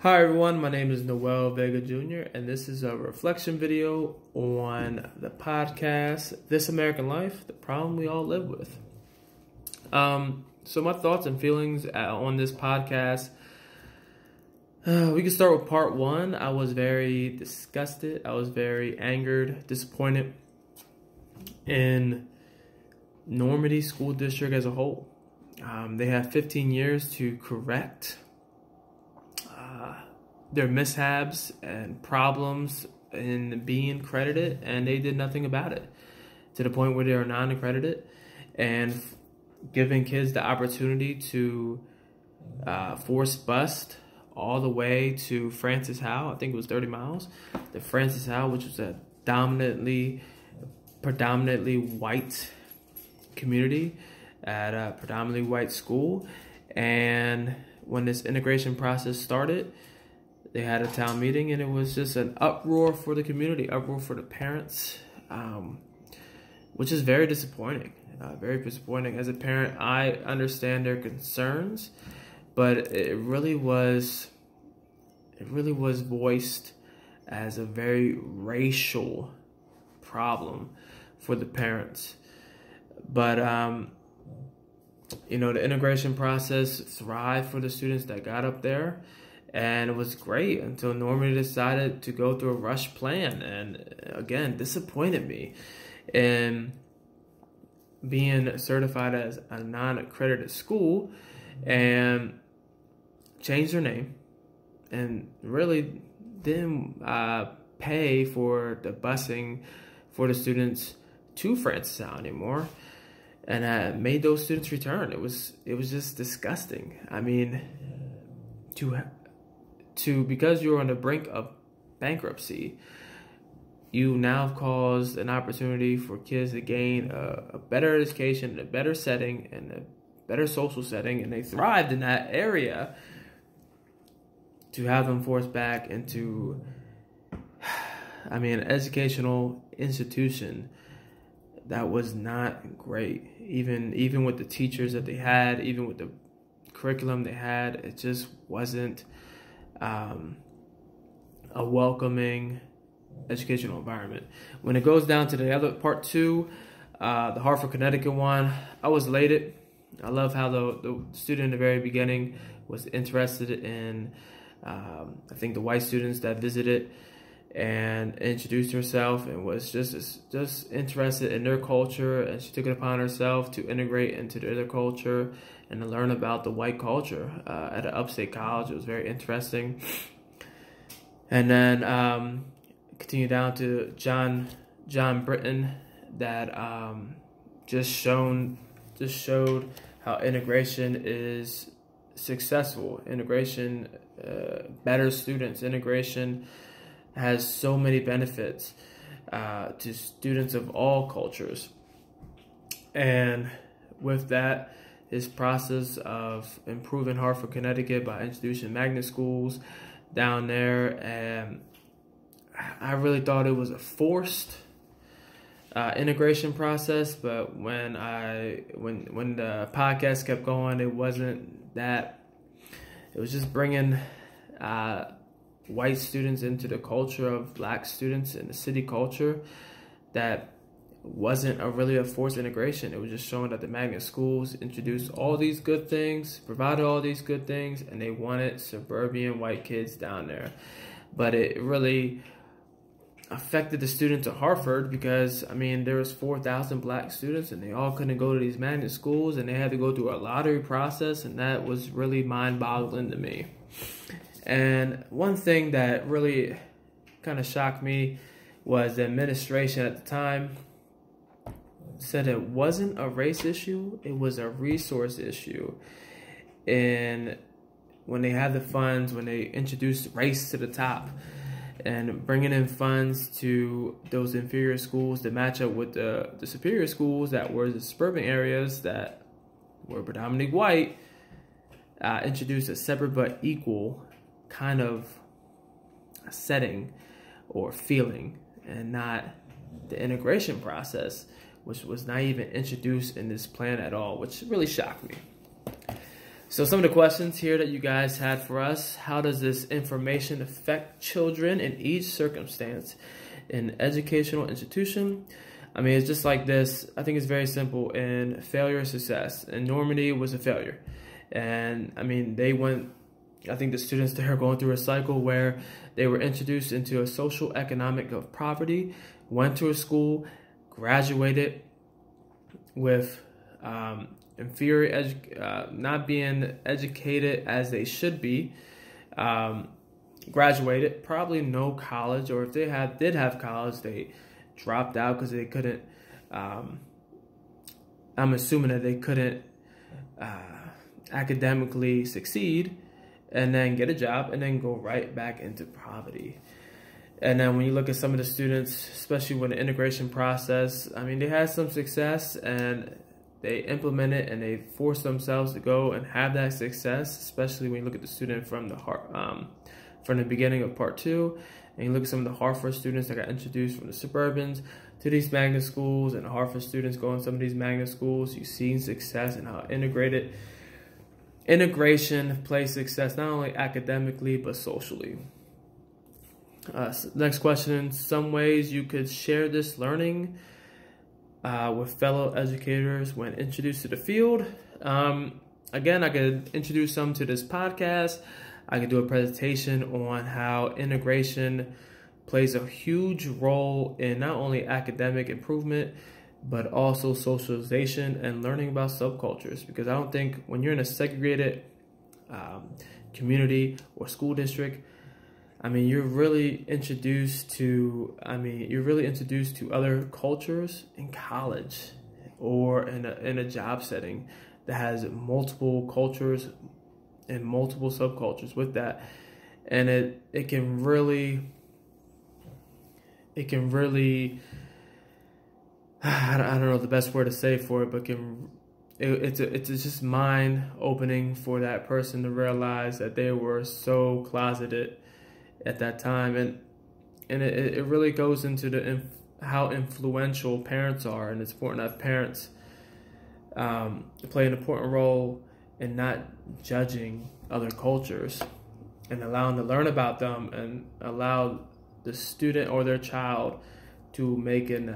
Hi everyone, my name is Noel Vega Jr. and this is a reflection video on the podcast, This American Life, the problem we all live with. So my thoughts and feelings on this podcast, we can start with part one. I was very disgusted. I was very angered, disappointed in Normandy School District as a whole. They have 15 years to correct their mishaps and problems in being credited, and they did nothing about it, to the point where they are non-accredited and giving kids the opportunity to force bust all the way to Francis Howe. I think it was 30 miles. The Francis Howe, which was a predominantly white community at a predominantly white school. And when this integration process started, they had a town meeting, and it was just an uproar for the community, uproar for the parents, which is very disappointing. Very disappointing. As a parent, I understand their concerns, but it really was voiced as a very racial problem for the parents. But the integration process thrived for the students that got up there. And it was great until Normandy decided to go through a rush plan, and again, disappointed me in being certified as a non-accredited school and changed their name and really didn't pay for the busing for the students to Francis Howe anymore, and made those students return. It was just disgusting. I mean, because you're on the brink of bankruptcy, you now have caused an opportunity for kids to gain a better education, a better setting, and a better social setting, and they thrived in that area, to have them forced back into, an educational institution that was not great. Even with the teachers that they had, even with the curriculum they had, it just wasn't a welcoming educational environment. When it goes down to the other part two, the Hartford, Connecticut one, I was elated. I love how the student in the very beginning was interested in, I think, the white students that visited, and introduced herself and was just interested in their culture, and she took it upon herself to integrate into their culture and to learn about the white culture at an upstate college. It was very interesting. And then continue down to John Britton, that just showed how integration is successful. Integration better students. Integration has so many benefits to students of all cultures. And with that, his process of improving Hartford, Connecticut by introducing magnet schools down there, and I really thought it was a forced integration process. But when the podcast kept going, it wasn't that. It was just bringing white students into the culture of black students in the city culture that wasn't really a forced integration. It was just showing that the magnet schools introduced all these good things, provided all these good things, and they wanted suburban white kids down there. But it really affected the students at Hartford, because there was 4,000 black students, and they all couldn't go to these magnet schools, and they had to go through a lottery process, and that was really mind-boggling to me. And one thing that really kind of shocked me was the administration at the time said it wasn't a race issue, it was a resource issue. And when they had the funds, when they introduced race to the top and bringing in funds to those inferior schools to match up with the superior schools that were the suburban areas that were predominantly white, introduced a separate but equal kind of setting or feeling, and not the integration process, which was not even introduced in this plan at all, which really shocked me. So some of the questions here that you guys had for us: how does this information affect children in each circumstance in educational institution? I mean, it's just like this. I think it's very simple in failure or success. And Normandy was a failure. And I mean, I think the students there are going through a cycle where they were introduced into a social economic of poverty, went to a school, graduated with inferior, not being educated as they should be, graduated, probably no college, or if they did have college, they dropped out because they couldn't, I'm assuming that they couldn't academically succeed, and then get a job, and then go right back into poverty. And then when you look at some of the students, especially with the integration process, I mean, they had some success, and they implement it, and they force themselves to go and have that success, especially when you look at the student from the beginning of part 2, and you look at some of the Hartford students that got introduced from the suburbans to these magnet schools, and the Hartford students going to some of these magnet schools. You've seen success and how integration plays success, not only academically, but socially. Next question: in some ways you could share this learning with fellow educators when introduced to the field. Again, I could introduce some to this podcast. I could do a presentation on how integration plays a huge role in not only academic improvement, but also socialization and learning about subcultures. Because I don't think when you're in a segregated community or school district, I mean, you're really introduced to other cultures in college or in a job setting that has multiple cultures and multiple subcultures with that. And it can really I don't know the best word to say for it, but it's just mind opening for that person to realize that they were so closeted at that time, and it really goes into how influential parents are, and it's important that parents play an important role in not judging other cultures and allowing to learn about them, and allow the student or their child to make an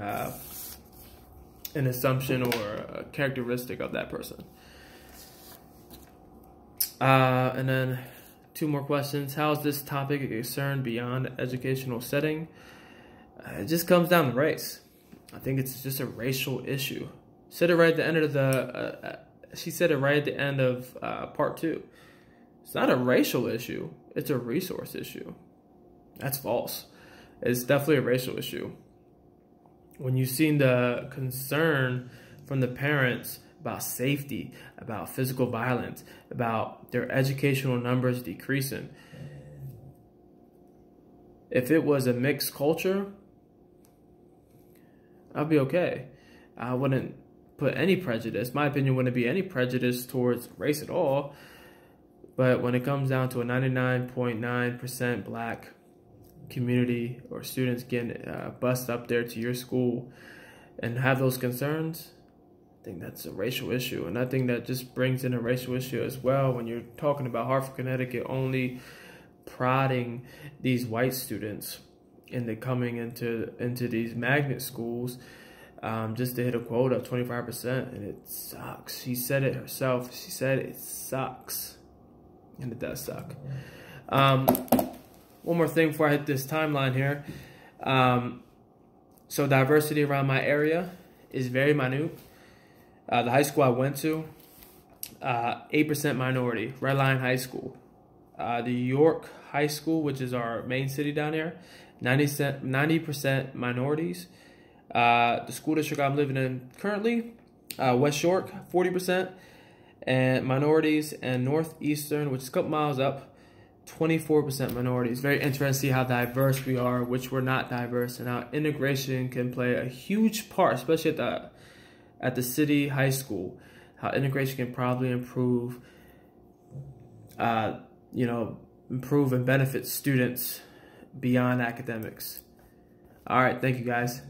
assumption or a characteristic of that person. And then 2 more questions. How is this topic a concern beyond the educational setting? It just comes down to race. I think it's just a racial issue. Said it right at the end of she said it right at the end of part 2. It's not a racial issue. It's a resource issue. That's false. It's definitely a racial issue. When you've seen the concern from the parents about safety, about physical violence, about their educational numbers decreasing. If it was a mixed culture, I'd be okay. I wouldn't put any prejudice. My opinion wouldn't be any prejudice towards race at all. But when it comes down to a 99.9% black community or students getting bused up there to your school and have those concerns, I think that's a racial issue. And I think that just brings in a racial issue as well when you're talking about Hartford, Connecticut only prodding these white students into coming into these magnet schools just to hit a quota of 25%, and it sucks. She said it herself. She said it sucks, and it does suck. One more thing before I hit this timeline here. So diversity around my area is very minute. The high school I went to, 8% minority, Red Line High School. The York High School, which is our main city down here, 90% minorities. The school district I'm living in currently, West York, 40% and minorities, and Northeastern, which is a couple miles up, 24% minorities. Very interesting to see how diverse we are, which we're not diverse, and how integration can play a huge part, especially at the city high school. How integration can probably improve, improve and benefit students beyond academics. All right, thank you guys.